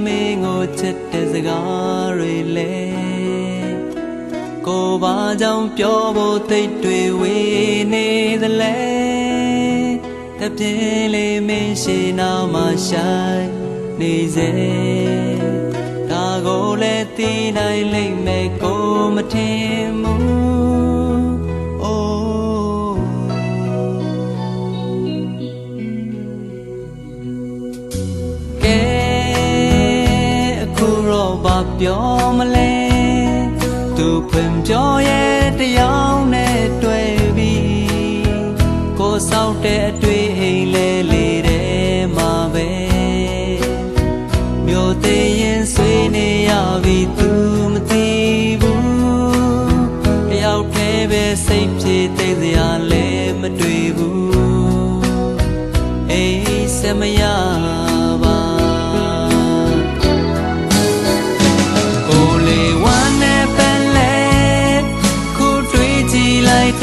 မင်းကိုချစ်တဲ့စကားတွေလဲကိုဘာကြောင့်ပြောဖို့သိတွေဝေနေသလဲတပြင်းလေးမင်းရှိနာမှာရှိုင်းနေစေဒါကိုလည်းသိနိုင်လိမ့်မယ်ကိုမထင်ဘူးအိုးကဲအခုတော့ဘာပြောမလဲသူဖွင့်ပြောရဲ့တရားနဲ့တွေ့ပြီးကိုဆောက်တဲ့အတွေ့အိမ်လဲလေးတဲ့မှာပဲမြို့သေးရင်ဆွေးနေရပြီသူမသိဘူးတယောက်တည်းပဲစိတ်ပြေသိစရာလဲမတွေ့ဘူးအေးစမရပါ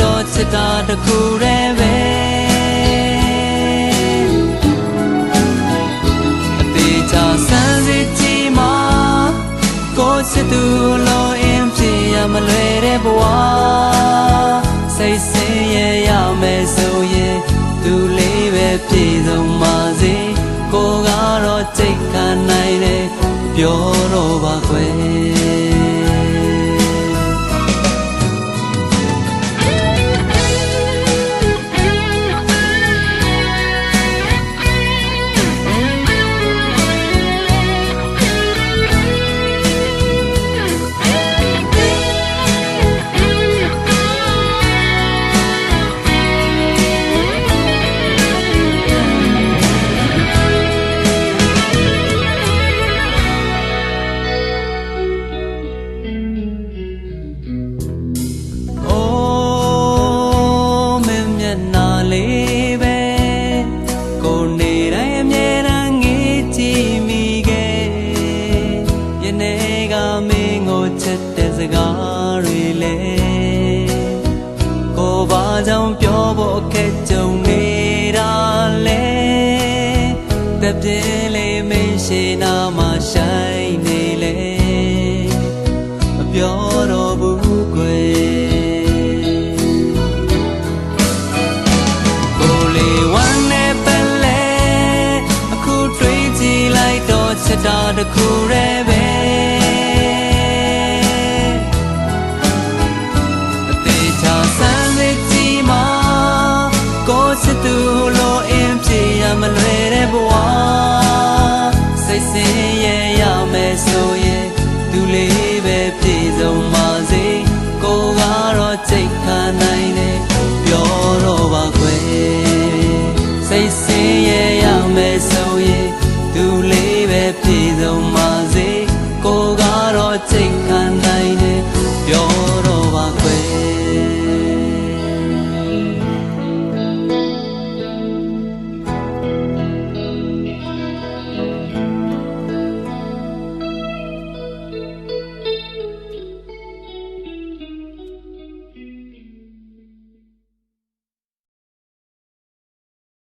တော့ချစ်တာတခုတည်းပဲအသေးချာစမ်းစစ်ကြည့်မှာကိုချစ်သူလိုအင်းဖြစ်ရမလွယ်တဲ့ဘဝစိတ်ဆင်းရဲရမယ်ဆိုရင်သူလေးပဲပြည့်စုံပါစေကိုကတော့စိတ်ခံနိုင်တယ်ပြောတော့ပါခွဲစကားတွေလဲကိုဘာကြောင့်ပြောဖို့အခက်ကြုံနေတာလဲတပြင်းလေးမင်းရှိနာမှာရှိုင်းနေလဲမပြောတော့ဘူးကွယ်ကိုလေးဝမ်းနဲ့ပလဲအခုတွေးကြည့်လိုက်တော့ချစ်တာတခုတည်း